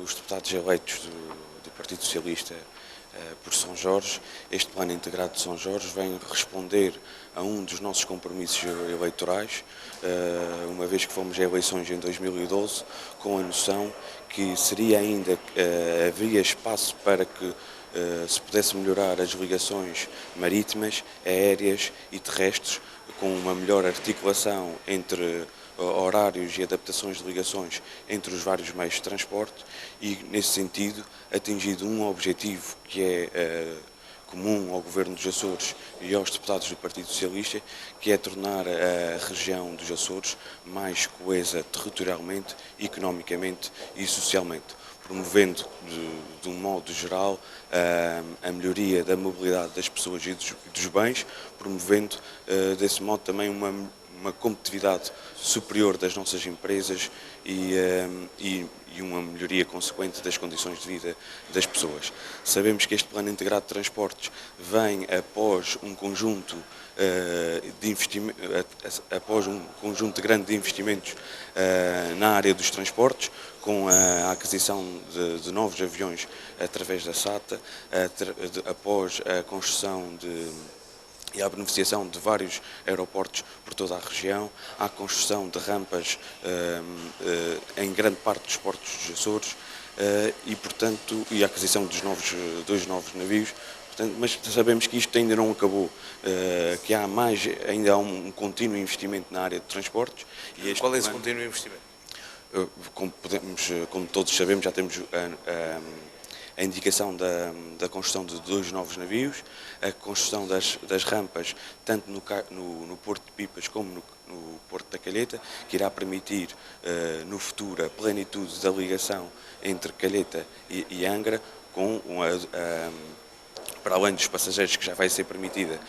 os deputados eleitos do Partido Socialista por São Jorge, este Plano Integrado de São Jorge vem responder a um dos nossos compromissos eleitorais, uma vez que fomos a eleições em 2012, com a noção que seria ainda, havia espaço para que se pudesse melhorar as ligações marítimas, aéreas e terrestres, com uma melhor articulação entre horários e adaptações de ligações entre os vários meios de transporte e, nesse sentido, atingido um objetivo que é comum ao Governo dos Açores e aos deputados do Partido Socialista, que é tornar a região dos Açores mais coesa territorialmente, economicamente e socialmente, promovendo de um modo geral a melhoria da mobilidade das pessoas e dos bens, promovendo desse modo também uma competitividade superior das nossas empresas e uma melhoria consequente das condições de vida das pessoas. Sabemos que este Plano Integrado de Transportes vem após um conjunto de grandes investimentos na área dos transportes, com a aquisição de novos aviões através da SATA, após a construção e a beneficiação de vários aeroportos por toda a região, a construção de rampas em grande parte dos portos dos Açores e a aquisição dos dois novos navios. Portanto, mas sabemos que isto ainda não acabou, que ainda há um contínuo investimento na área de transportes. Qual é esse contínuo investimento? Como todos sabemos, já temos a indicação da construção de dois novos navios, a construção das rampas, tanto no Porto de Pipas como no Porto da Calheta, que irá permitir no futuro a plenitude da ligação entre Calheta e Angra, para além dos passageiros que já vai ser permitida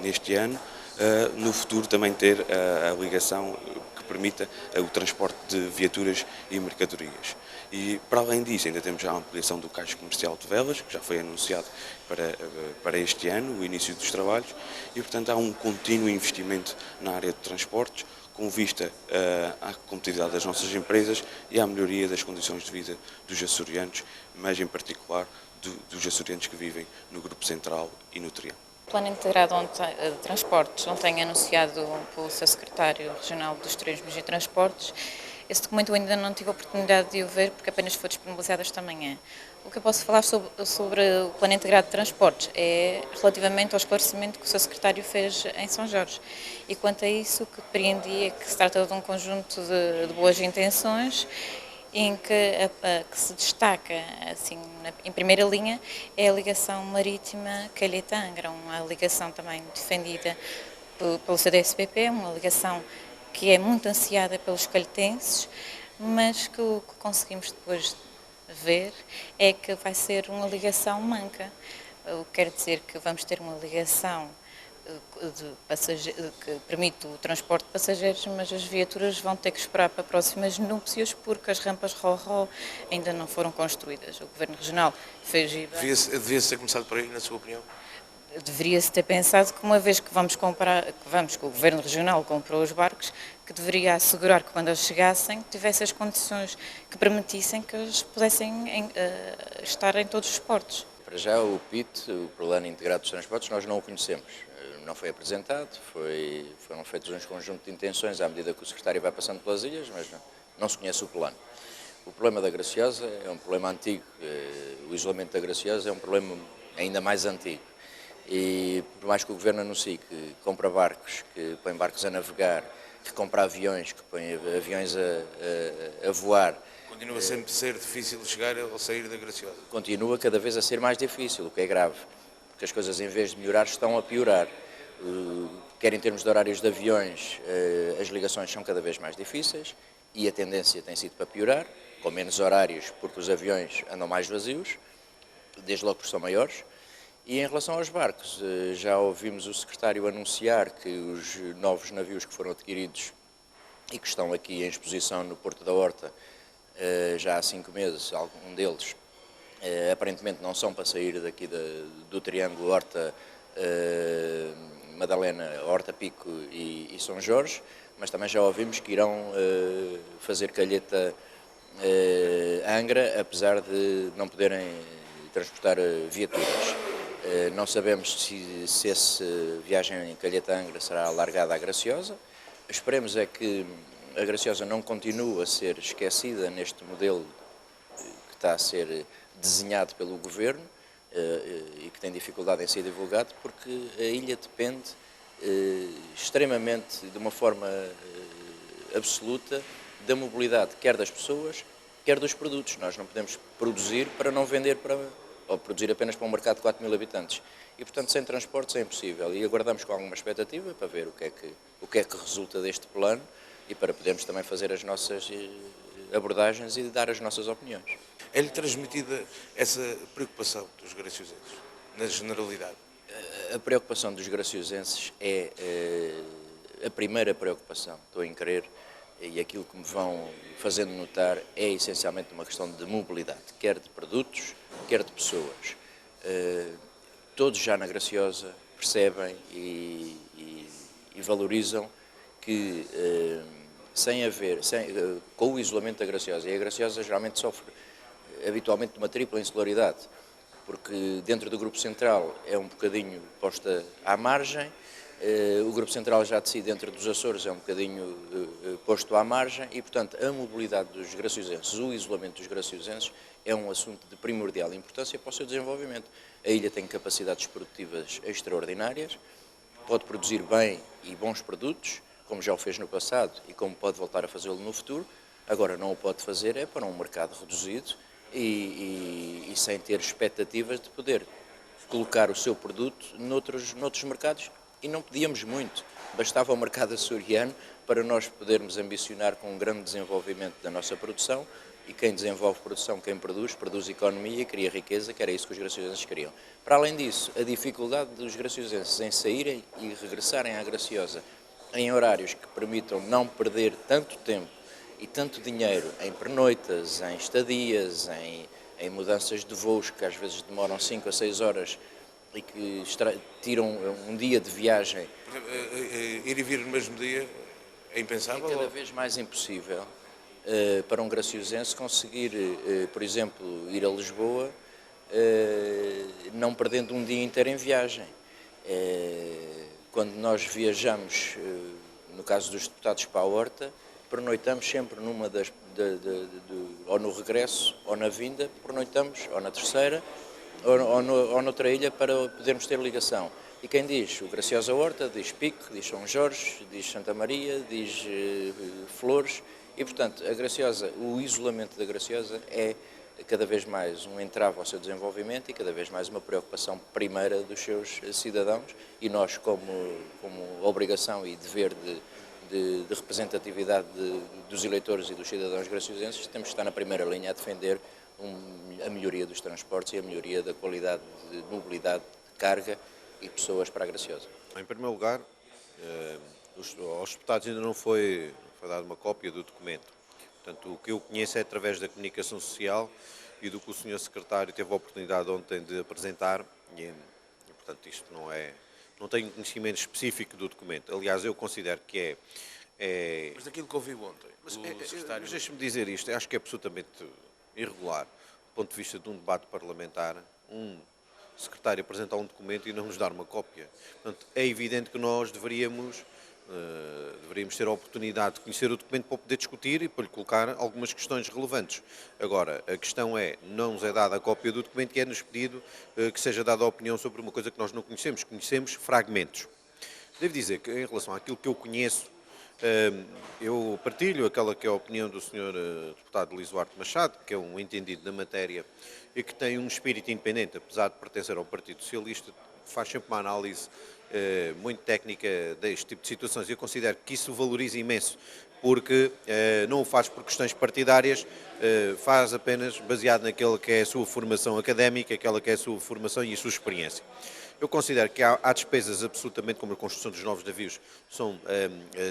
neste ano, no futuro também ter a ligação que permita o transporte de viaturas e mercadorias. E, para além disso, ainda temos a ampliação do cais comercial de Velas, que já foi anunciado para este ano, o início dos trabalhos, e, portanto, há um contínuo investimento na área de transportes, com vista à competitividade das nossas empresas e à melhoria das condições de vida dos açorianos, mas, em particular, dos açorianos que vivem no Grupo Central e no Triângulo. O Plano Integrado de Transportes, ontem anunciado pelo seu secretário regional dos Turismos e Transportes. Esse documento eu ainda não tive a oportunidade de o ver, porque apenas foi disponibilizado esta manhã. O que eu posso falar sobre o Plano Integrado de Transportes é relativamente ao esclarecimento que o seu secretário fez em São Jorge. E quanto a isso, o que compreendi é que se trata de um conjunto de boas intenções, em que se destaca, assim, em primeira linha, é a ligação marítima Calheta-Angra, uma ligação também defendida pelo CDSPP, uma ligação que é muito ansiada pelos calhetenses, mas que o que conseguimos depois ver é que vai ser uma ligação manca. O que quer dizer que vamos ter uma ligação que permite o transporte de passageiros, mas as viaturas vão ter que esperar para próximas núpcias porque as rampas Ro-Ro ainda não foram construídas. O Governo Regional fez... Devia-se ter começado por aí, na sua opinião? Deveria-se ter pensado que, uma vez que que o Governo Regional comprou os barcos, que deveria assegurar que quando eles chegassem tivesse as condições que permitissem que eles pudessem estar em todos os portos. Para já o PIT, o Plano Integrado dos Transportes, nós não o conhecemos. Não foi apresentado, foram feitos uns conjuntos de intenções à medida que o secretário vai passando pelas ilhas, mas não se conhece o plano. O problema da Graciosa é um problema antigo, o isolamento da Graciosa é um problema ainda mais antigo. E por mais que o Governo anuncie que compra barcos, que põe barcos a navegar, que compra aviões, que põe aviões a voar... Continua sempre a ser difícil chegar ou sair da Graciosa? Continua cada vez a ser mais difícil, o que é grave, porque as coisas, em vez de melhorar, estão a piorar. Quer em termos de horários de aviões, as ligações são cada vez mais difíceis e a tendência tem sido para piorar, com menos horários, porque os aviões andam mais vazios, desde logo porque são maiores. E em relação aos barcos, já ouvimos o secretário anunciar que os novos navios que foram adquiridos e que estão aqui em exposição no Porto da Horta já há 5 meses, algum deles, aparentemente não são para sair daqui do Triângulo Horta Madalena, Horta Pico e São Jorge, mas também já ouvimos que irão fazer Calheta Angra, apesar de não poderem transportar viaturas. Não sabemos se essa viagem em Calheta-Angra será alargada à Graciosa. Esperemos é que a Graciosa não continue a ser esquecida neste modelo que está a ser desenhado pelo Governo e que tem dificuldade em ser divulgado, porque a ilha depende extremamente, de uma forma absoluta, da mobilidade, quer das pessoas, quer dos produtos. Nós não podemos produzir para não vender ou produzir apenas para um mercado de 4.000 habitantes. E, portanto, sem transportes é impossível. E aguardamos com alguma expectativa para ver o que é que resulta deste plano e para podermos também fazer as nossas abordagens e dar as nossas opiniões. É-lhe transmitida essa preocupação dos graciosenses, na generalidade? A preocupação dos graciosenses é a primeira preocupação, estou em crer, e aquilo que me vão fazendo notar é essencialmente uma questão de mobilidade, quer de produtos, quer de pessoas. Todos já na Graciosa percebem e valorizam que com o isolamento da Graciosa, e a Graciosa geralmente sofre habitualmente de uma tripla insularidade, porque dentro do Grupo Central é um bocadinho posta à margem, o Grupo Central já de si dentro dos Açores é um bocadinho posto à margem e, portanto, a mobilidade dos graciosenses, o isolamento dos graciosenses é um assunto de primordial importância para o seu desenvolvimento. A ilha tem capacidades produtivas extraordinárias, pode produzir bem e bons produtos, como já o fez no passado e como pode voltar a fazê-lo no futuro. Agora, não o pode fazer é para um mercado reduzido e sem ter expectativas de poder colocar o seu produto noutros mercados. E não pedíamos muito, bastava o mercado açoriano para nós podermos ambicionar com um grande desenvolvimento da nossa produção, e quem desenvolve produção, quem produz economia e cria riqueza, que era isso que os graciosenses queriam. Para além disso, a dificuldade dos graciosenses em saírem e regressarem à Graciosa em horários que permitam não perder tanto tempo e tanto dinheiro em pernoitas, em estadias, em mudanças de voos que às vezes demoram 5 a 6 horas e que tiram um dia de viagem. Ir e vir no mesmo dia é impensável? É cada vez mais impossível para um graciosense conseguir, por exemplo, ir a Lisboa não perdendo um dia inteiro em viagem. Quando nós viajamos, no caso dos deputados para a Horta, pernoitamos sempre ou no regresso ou na vinda, pernoitamos ou na terceira ou noutra ilha para podermos ter ligação. E quem diz o Graciosa Horta, diz Pico, diz São Jorge, diz Santa Maria, diz Flores, e portanto a Graciosa, o isolamento da Graciosa é cada vez mais um entrave ao seu desenvolvimento e cada vez mais uma preocupação primeira dos seus cidadãos, e nós como obrigação e dever de representatividade dos eleitores e dos cidadãos graciosenses temos que estar na primeira linha a defender a melhoria dos transportes e a melhoria da qualidade de mobilidade, de carga e pessoas para a Graciosa. Em primeiro lugar, aos deputados ainda não foi dada uma cópia do documento. Portanto, o que eu conheço é através da comunicação social e do que o Sr. Secretário teve a oportunidade ontem de apresentar, e portanto isto não tenho conhecimento específico do documento. Aliás, eu considero que é... Mas daquilo que ouviu ontem, Mas deixe-me dizer isto, acho que é absolutamente irregular, do ponto de vista de um debate parlamentar, um secretário apresentar um documento e não nos dar uma cópia. Portanto, é evidente que nós deveríamos ter a oportunidade de conhecer o documento para poder discutir e para lhe colocar algumas questões relevantes. Agora, a questão é, não nos é dada a cópia do documento e é-nos pedido que seja dada a opinião sobre uma coisa que nós não conhecemos. Conhecemos fragmentos. Devo dizer que, em relação àquilo que eu conheço, eu partilho aquela que é a opinião do Sr. Deputado Luís Duarte Machado, que é um entendido na matéria e que tem um espírito independente, apesar de pertencer ao Partido Socialista, faz sempre uma análise muito técnica deste tipo de situações. Eu considero que isso valoriza imenso, porque não o faz por questões partidárias, faz apenas baseado naquela que é a sua formação académica, aquela que é a sua formação e a sua experiência. Eu considero que há despesas absolutamente, como a construção dos novos navios, são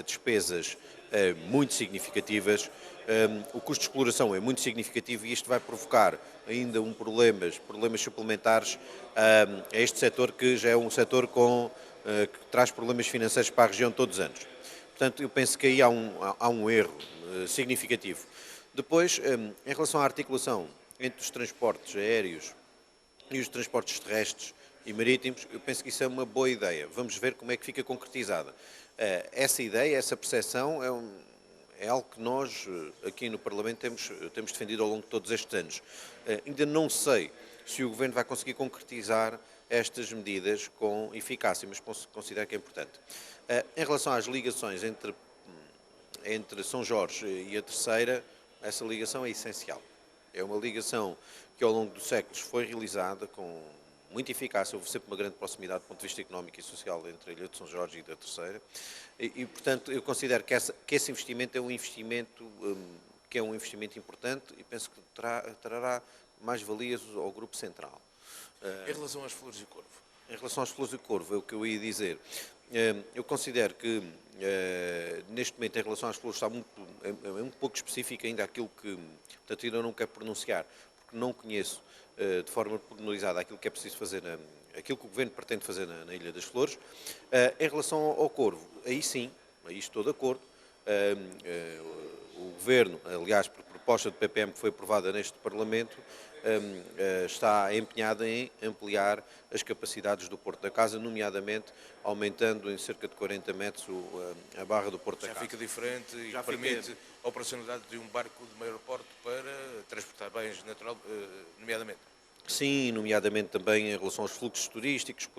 despesas muito significativas, o custo de exploração é muito significativo e isto vai provocar ainda problemas suplementares a este setor, que já é um setor que traz problemas financeiros para a região todos os anos. Portanto, eu penso que aí há um erro significativo. Depois, em relação à articulação entre os transportes aéreos e os transportes terrestres e marítimos, eu penso que isso é uma boa ideia. Vamos ver como é que fica concretizada. Essa ideia, essa percepção é algo que nós aqui no Parlamento temos defendido ao longo de todos estes anos. Ainda não sei se o Governo vai conseguir concretizar estas medidas com eficácia, mas considero que é importante. Em relação às ligações entre São Jorge e a Terceira, essa ligação é essencial. É uma ligação que ao longo dos séculos foi realizada com muita eficácia, houve sempre uma grande proximidade do ponto de vista económico e social entre a Ilha de São Jorge e da Terceira, portanto eu considero que esse investimento é um investimento importante e penso que trará mais valias ao Grupo Central. Em relação às Flores e Corvo? Em relação às Flores e Corvo, é o que eu ia dizer. Eu considero que, neste momento, em relação às flores, está um pouco específico ainda aquilo que, portanto, ainda não quero pronunciar, porque não conheço de forma pormenorizada aquilo que é preciso fazer, aquilo que o Governo pretende fazer na Ilha das Flores. Em relação ao Corvo, aí sim, aí estou de acordo. O Governo, aliás, por proposta do PPM que foi aprovada neste Parlamento, está empenhado em ampliar as capacidades do Porto da Casa, nomeadamente aumentando em cerca de 40 metros a barra do Porto da Casa. Já fica diferente e permite a operacionalidade de um barco de maior porte para transportar bens, nomeadamente. Sim, nomeadamente também em relação aos fluxos turísticos,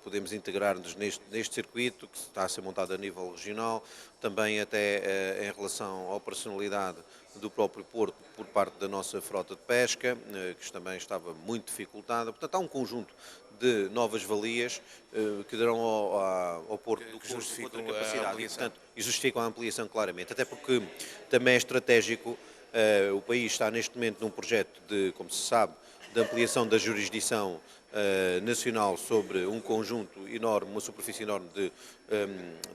podemos integrar-nos neste circuito que está a ser montado a nível regional, também até em relação à operacionalidade do próprio Porto por parte da nossa frota de pesca, que também estava muito dificultada. Portanto, há um conjunto de novas valias que darão ao Porto do Porto outra capacidade e justificam a ampliação claramente, até porque também é estratégico. O país está neste momento num projeto de, como se sabe, de ampliação da jurisdição nacional sobre um conjunto enorme, uma superfície enorme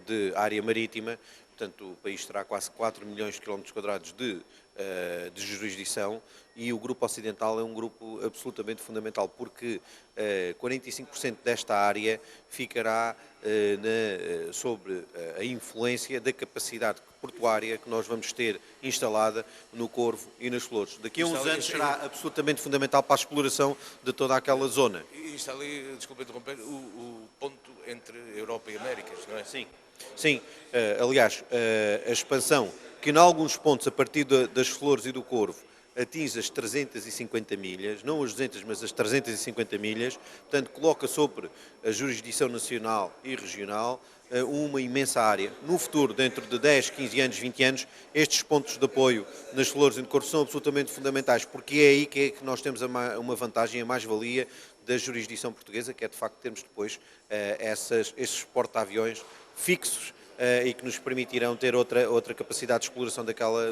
de área marítima. Portanto, o país terá quase 4 milhões de quilómetros quadrados de jurisdição e o Grupo Ocidental é um grupo absolutamente fundamental porque 45% desta área ficará sobre a influência da capacidade portuária que nós vamos ter instalada no Corvo e nas Flores. Daqui a uns anos será absolutamente fundamental para a exploração de toda aquela zona. E está ali, desculpe interromper, o ponto entre Europa e Américas, não é? Sim. Aliás, a expansão que em alguns pontos, a partir das Flores e do Corvo, atinge as 350 milhas, não as 200, mas as 350 milhas, portanto, coloca sobre a jurisdição nacional e regional uma imensa área. No futuro, dentro de 10, 15 anos, 20 anos, estes pontos de apoio nas Flores e no Corvo são absolutamente fundamentais, porque é aí que nós temos uma vantagem, a mais-valia da jurisdição portuguesa, que é de facto termos depois esses porta-aviões fixos e que nos permitirão ter outra capacidade de exploração daquela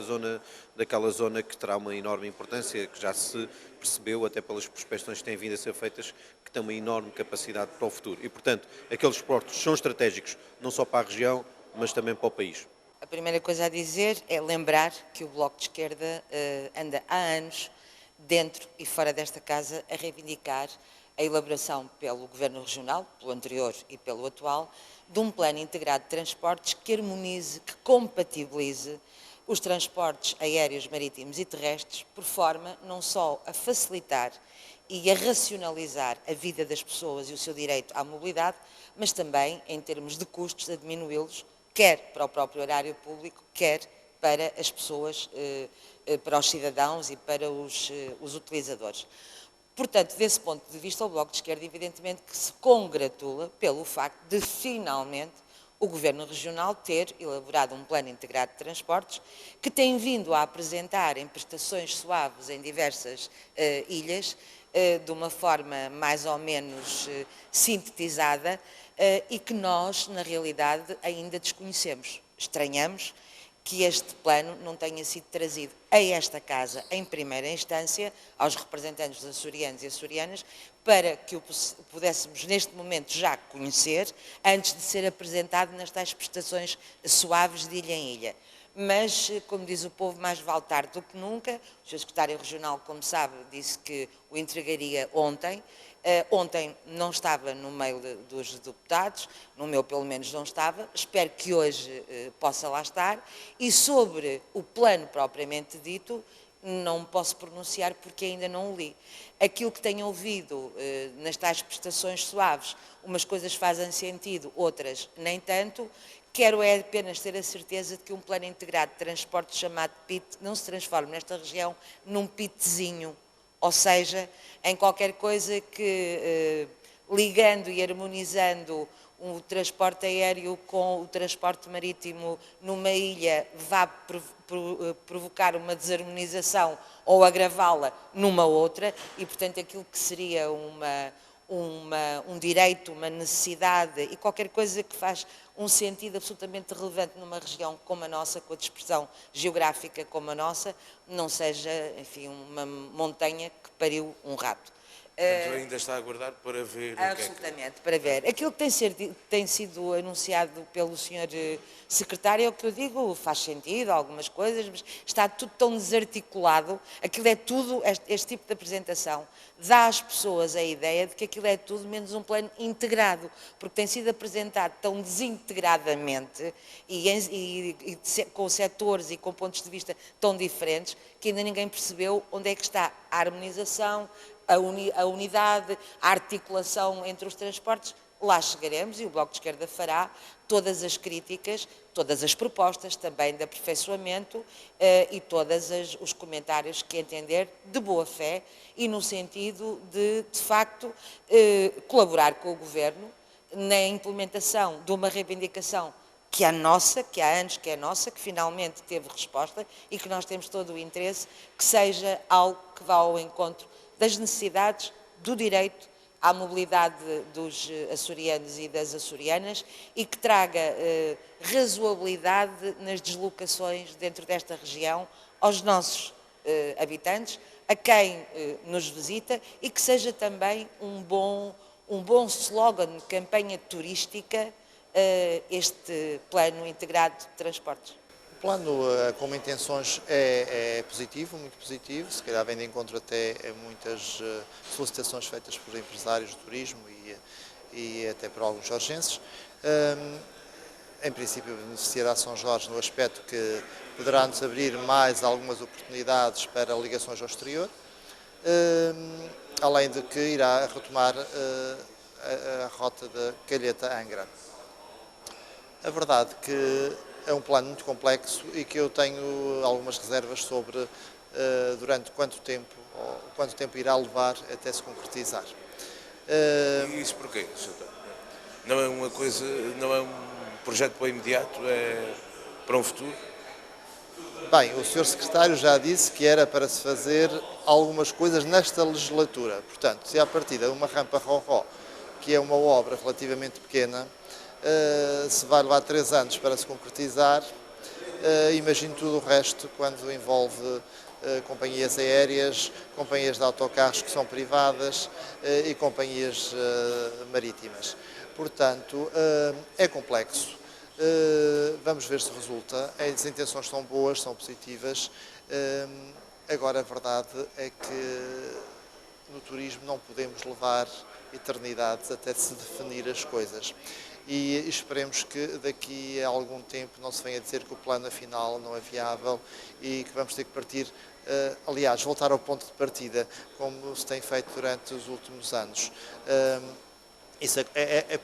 zona que terá uma enorme importância, que já se percebeu até pelas prospecções que têm vindo a ser feitas, que tem uma enorme capacidade para o futuro. E, portanto, aqueles portos são estratégicos não só para a região, mas também para o país. A primeira coisa a dizer é lembrar que o Bloco de Esquerda anda há anos, dentro e fora desta casa, a reivindicar a elaboração pelo Governo Regional, pelo anterior e pelo atual, de um plano integrado de transportes que harmonize, que compatibilize os transportes aéreos, marítimos e terrestres, por forma não só a facilitar e a racionalizar a vida das pessoas e o seu direito à mobilidade, mas também, em termos de custos, a diminuí-los, quer para o próprio erário público, quer para as pessoas, para os cidadãos e para os utilizadores. Portanto, desse ponto de vista, o Bloco de Esquerda, evidentemente, que se congratula pelo facto de, finalmente, o Governo Regional ter elaborado um plano integrado de transportes que tem vindo a apresentar em prestações suaves em diversas ilhas, de uma forma mais ou menos sintetizada e que nós, na realidade, ainda desconhecemos. Estranhamos que este plano não tenha sido trazido a esta Casa, em primeira instância, aos representantes dos açorianos e açorianas, para que o pudéssemos, neste momento, já conhecer, antes de ser apresentado nas tais prestações suaves de ilha em ilha. mas, como diz o povo, mais vale tarde do que nunca. O Sr. Secretário Regional, como sabe, disse que o entregaria ontem. Ontem não estava no meio dos deputados, no meu pelo menos não estava, espero que hoje possa lá estar. E sobre o plano propriamente dito, não me posso pronunciar porque ainda não o li. Aquilo que tenho ouvido nas tais prestações suaves, umas coisas fazem sentido, outras nem tanto. Quero é apenas ter a certeza de que um plano integrado de transporte chamado PIT não se transforme nesta região num PITzinho, ou seja, em qualquer coisa que, ligando e harmonizando o transporte aéreo com o transporte marítimo numa ilha, vá provocar uma desarmonização ou agravá-la numa outra, e, portanto, aquilo que seria um direito, uma necessidade e qualquer coisa que faz um sentido absolutamente relevante numa região como a nossa, com a dispersão geográfica como a nossa, não seja, enfim, uma montanha que pariu um rato. Portanto, ainda está a aguardar para ver Absolutamente, para ver. Aquilo que tem sido anunciado pelo Sr. Secretário, é o que eu digo, faz sentido, algumas coisas, mas está tudo tão desarticulado, aquilo é tudo, este tipo de apresentação, dá às pessoas a ideia de que aquilo é tudo menos um plano integrado, porque tem sido apresentado tão desintegradamente e com setores e com pontos de vista tão diferentes, que ainda ninguém percebeu onde é que está a harmonização, a unidade, a articulação entre os transportes. Lá chegaremos e o Bloco de Esquerda fará todas as críticas, todas as propostas também de aperfeiçoamento e todos os comentários que entender de boa fé e no sentido de facto, colaborar com o Governo na implementação de uma reivindicação que é nossa, que há anos que é nossa, que finalmente teve resposta e que nós temos todo o interesse que seja algo que vá ao encontro das necessidades do direito à mobilidade dos açorianos e das açorianas e que traga razoabilidade nas deslocações dentro desta região aos nossos habitantes, a quem nos visita e que seja também um bom slogan, campanha turística, este plano integrado de transportes. O plano, como intenções, é positivo, muito positivo, se calhar vem de encontro até a muitas solicitações feitas por empresários de turismo e até por alguns jorgenses. Em princípio, beneficiará São Jorge no aspecto que poderá-nos abrir mais algumas oportunidades para ligações ao exterior, além de que irá retomar a rota da Calheta-Angra. A verdade que é um plano muito complexo e que eu tenho algumas reservas sobre durante quanto tempo irá levar até se concretizar. E isso porquê? Não é uma coisa, não é um projeto para o imediato, é para um futuro? Bem, o Sr. Secretário já disse que era para se fazer algumas coisas nesta legislatura. Portanto, se à partida uma rampa Roró, que é uma obra relativamente pequena, se vai levar 3 anos para se concretizar, imagino tudo o resto quando envolve companhias aéreas, companhias de autocarros que são privadas e companhias marítimas. Portanto, é complexo. Vamos ver se resulta. As intenções são boas, são positivas. Agora, a verdade é que no turismo não podemos levar eternidades até se definir as coisas. E esperemos que daqui a algum tempo não se venha dizer que o plano afinal não é viável e que vamos ter que partir, aliás, voltar ao ponto de partida, como se tem feito durante os últimos anos. Isso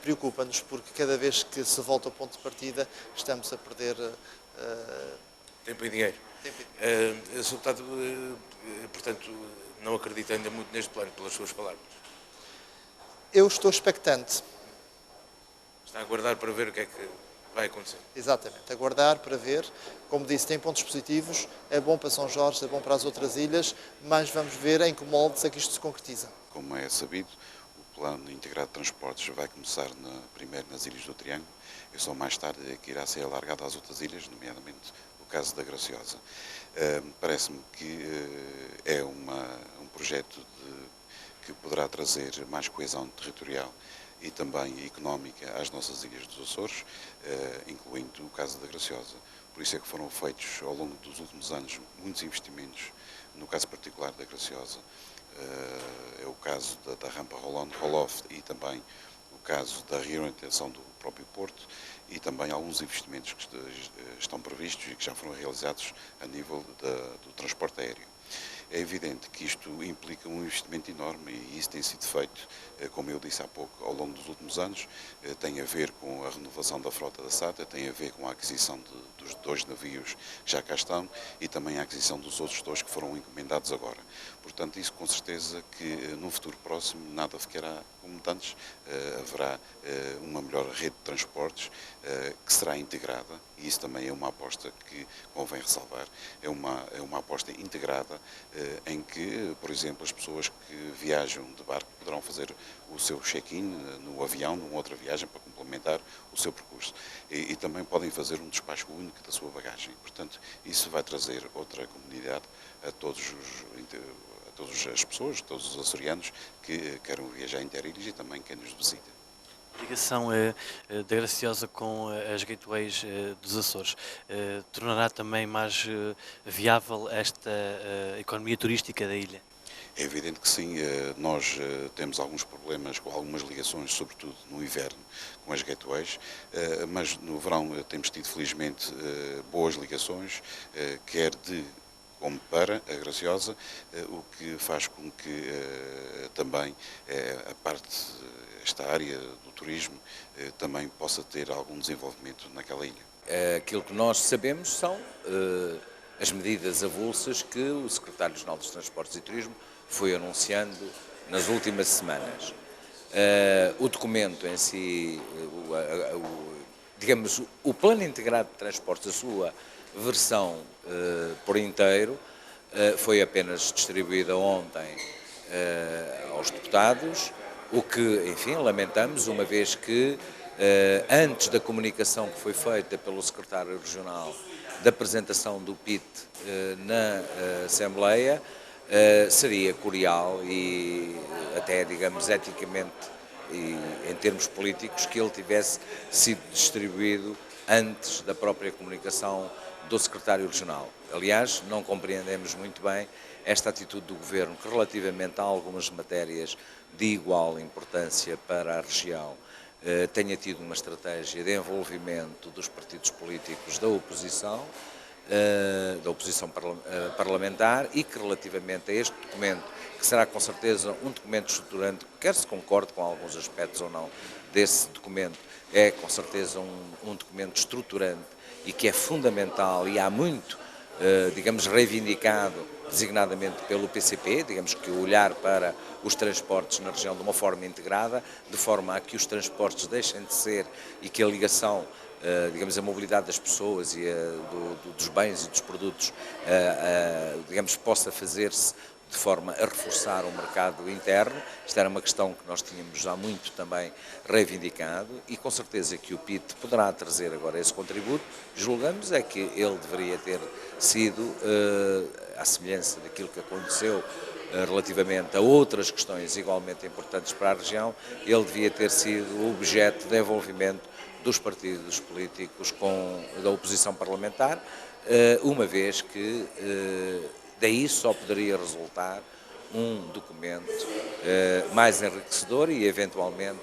preocupa-nos, porque cada vez que se volta ao ponto de partida estamos a perder tempo e dinheiro. Sr. Deputado, portanto, não acredita ainda muito neste plano, pelas suas palavras? Eu estou expectante. Está a aguardar para ver o que é que vai acontecer? Exatamente, aguardar para ver. Como disse, tem pontos positivos, é bom para São Jorge, é bom para as outras ilhas, mas vamos ver em que moldes é que isto se concretiza. Como é sabido, o Plano Integrado de Transportes vai começar primeiro nas Ilhas do Triângulo e só mais tarde é que irá ser alargado às outras ilhas, nomeadamente o caso da Graciosa. Parece-me que é um projeto que poderá trazer mais coesão territorial e também económica às nossas ilhas dos Açores, incluindo o caso da Graciosa. Por por isso é que foram feitos ao longo dos últimos anos muitos investimentos, no caso particular da Graciosa, é o caso da rampa roll-off e também o caso da reorientação do próprio Porto e também alguns investimentos que estão previstos e que já foram realizados a nível do transporte aéreo. É evidente que isto implica um investimento enorme e isso tem sido feito, como eu disse há pouco, ao longo dos últimos anos. Tem a ver com a renovação da frota da SATA, tem a ver com a aquisição dos 2 navios que já cá estão e também a aquisição dos outros 2 que foram encomendados agora. Portanto, isso com certeza que no futuro próximo nada ficará como antes, haverá uma melhor rede de transportes que será integrada e isso também é uma aposta que convém ressalvar. É uma aposta integrada em que, por exemplo, as pessoas que viajam de barco poderão fazer o seu check-in no avião, numa outra viagem, para complementar o seu percurso. E também podem fazer um despacho único da sua bagagem. Portanto, isso vai trazer outra comunidade a todas as pessoas, todos os açorianos que queiram viajar interilhas e também quem nos visita. A ligação da Graciosa com as gateways dos Açores tornará também mais viável esta economia turística da ilha? É evidente que sim, nós temos alguns problemas com algumas ligações, sobretudo no inverno, com as gateways, mas no verão temos tido felizmente boas ligações, quer como para a Graciosa, o que faz com que também esta área do turismo também possa ter algum desenvolvimento naquela ilha. Aquilo que nós sabemos são as medidas avulsas que o Secretário-Geral dos Transportes e Turismo foi anunciando nas últimas semanas. O documento em si, digamos, o Plano Integrado de Transportes, a sua versão por inteiro, foi apenas distribuída ontem aos deputados, o que, enfim, lamentamos, uma vez que antes da comunicação que foi feita pelo Secretário Regional da apresentação do PIT na Assembleia, seria curial e até, digamos, eticamente e em termos políticos, que ele tivesse sido distribuído antes da própria comunicação do Secretário Regional. Aliás, não compreendemos muito bem esta atitude do Governo, que relativamente a algumas matérias de igual importância para a região, tenha tido uma estratégia de envolvimento dos partidos políticos da oposição parlamentar e que relativamente a este documento, que será com certeza um documento estruturante, quer se concorde com alguns aspectos ou não desse documento, é com certeza um documento estruturante e que é fundamental e há muito, digamos, reivindicado designadamente pelo PCP, digamos que o olhar para os transportes na região de uma forma integrada, de forma a que os transportes deixem de ser e que a ligação, digamos, a mobilidade das pessoas e dos bens e dos produtos, digamos, possa fazer-se de forma a reforçar o mercado interno. Esta era uma questão que nós tínhamos há muito também reivindicado e com certeza que o PIT poderá trazer agora esse contributo. Julgamos é que ele deveria ter sido, à semelhança daquilo que aconteceu relativamente a outras questões igualmente importantes para a região, ele devia ter sido objeto de envolvimento dos partidos políticos da oposição parlamentar, uma vez que daí só poderia resultar um documento mais enriquecedor e eventualmente,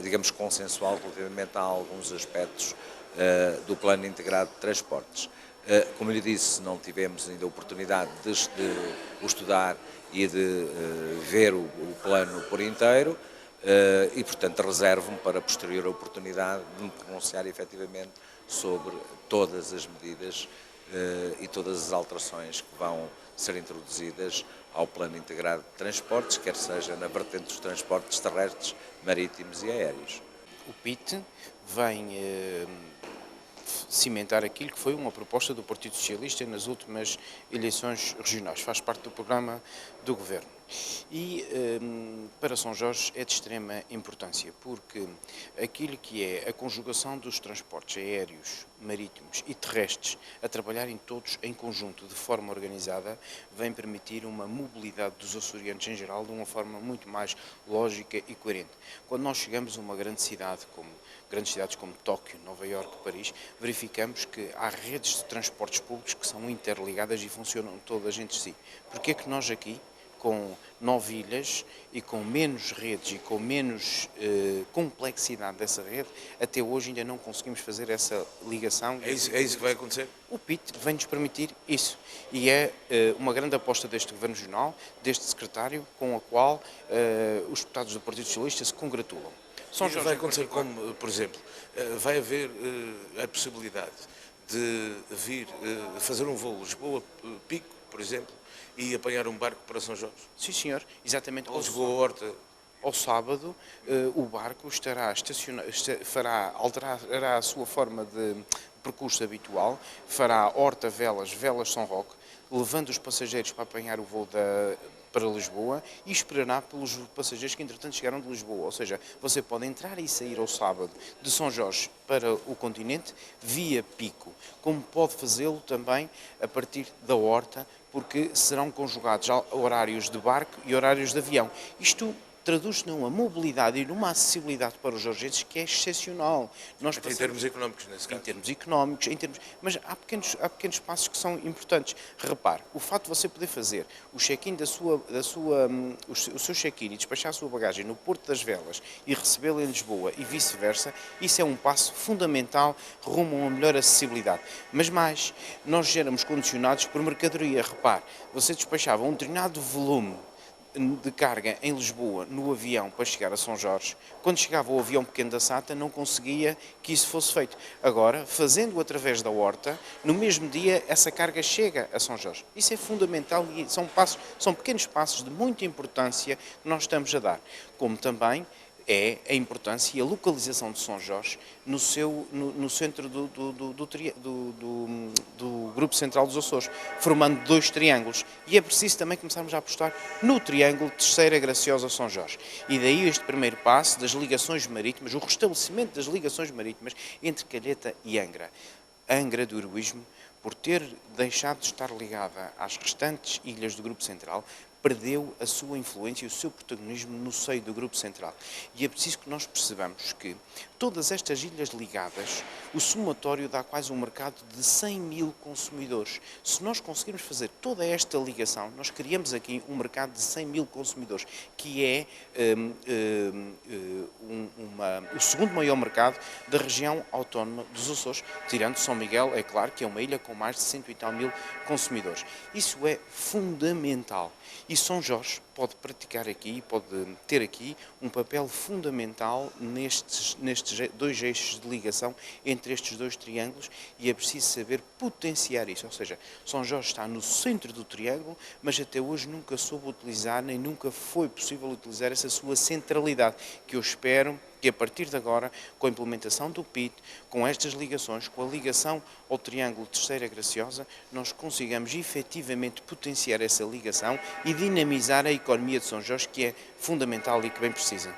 digamos, consensual relativamente a alguns aspectos do Plano Integrado de Transportes. Como lhe disse, não tivemos ainda a oportunidade de o estudar e de ver o plano por inteiro e, portanto, reservo-me para a posterior oportunidade de me pronunciar efetivamente sobre todas as medidas e todas as alterações que vão ser introduzidas ao Plano Integrado de Transportes, quer seja na vertente dos transportes terrestres, marítimos e aéreos. O PIT vem cimentar aquilo que foi uma proposta do Partido Socialista nas últimas eleições regionais, faz parte do programa do Governo. E para São Jorge é de extrema importância, porque aquilo que é a conjugação dos transportes aéreos, marítimos e terrestres a trabalharem todos em conjunto, de forma organizada, vem permitir uma mobilidade dos açorianos em geral de uma forma muito mais lógica e coerente. Quando nós chegamos a uma grandes cidades como Tóquio, Nova Iorque, Paris, verificamos que há redes de transportes públicos que são interligadas e funcionam todas entre si. Porque é que nós aqui, com 9 ilhas e com menos redes e com menos complexidade dessa rede, até hoje ainda não conseguimos fazer essa ligação? É isso que vai acontecer? O PIT vem-nos permitir isso e é uma grande aposta deste Governo Regional, deste secretário, com a qual os deputados do Partido Socialista se congratulam. São Jorge vai acontecer como, por exemplo, vai haver a possibilidade de vir fazer um voo Lisboa-Pico, por exemplo, e apanhar um barco para São Jorge? Sim, senhor, exatamente. Ou Lisboa-Horta? Ao sábado, o barco alterará a sua forma de percurso habitual, fará Horta-Velas, Velas-São Roque, levando os passageiros para apanhar o voo para Lisboa e esperará pelos passageiros que entretanto chegaram de Lisboa. Ou seja, você pode entrar e sair ao sábado de São Jorge para o continente via Pico, como pode fazê-lo também a partir da Horta, porque serão conjugados horários de barco e horários de avião. Isto traduz-se numa mobilidade e numa acessibilidade para os jorgenses que é excepcional. Em termos económicos, nesse caso. Em termos económicos, mas há pequenos passos que são importantes. Repare, o facto de você poder fazer o check-in o seu check-in e despachar a sua bagagem no Porto das Velas e recebê-la em Lisboa e vice-versa, isso é um passo fundamental rumo a uma melhor acessibilidade. Mas mais, nós éramos condicionados por mercadoria. Repare, você despachava um determinado volume de carga em Lisboa no avião para chegar a São Jorge. Quando chegava o avião pequeno da SATA não conseguia que isso fosse feito. Agora, fazendo-o através da Horta, no mesmo dia essa carga chega a São Jorge. Isso é fundamental e são pequenos passos de muita importância que nós estamos a dar. Como também é a importância e a localização de São Jorge no centro do Grupo Central dos Açores, formando 2 triângulos. E é preciso também começarmos a apostar no triângulo Terceira Graciosa São Jorge. E daí este primeiro passo das ligações marítimas, o restabelecimento das ligações marítimas entre Calheta e Angra. Angra do Heroísmo, por ter deixado de estar ligada às restantes ilhas do Grupo Central, perdeu a sua influência e o seu protagonismo no seio do Grupo Central. E é preciso que nós percebamos que todas estas ilhas ligadas, o somatório dá quase um mercado de 100 mil consumidores. Se nós conseguirmos fazer toda esta ligação, nós criamos aqui um mercado de 100 mil consumidores, que é o segundo maior mercado da região autónoma dos Açores, tirando São Miguel, é claro, que é uma ilha com mais de 100 e tal mil consumidores. Isso é fundamental. E São Jorge pode ter aqui um papel fundamental nestes 2 eixos de ligação entre estes 2 triângulos e é preciso saber potenciar isso. Ou seja, São Jorge está no centro do triângulo, mas até hoje nunca soube utilizar, nem nunca foi possível utilizar essa sua centralidade, que eu espero que a partir de agora, com a implementação do PIT, com estas ligações, com a ligação ao Triângulo Terceira Graciosa, nós consigamos efetivamente potenciar essa ligação e dinamizar a economia de São Jorge, que é fundamental e que bem precisa.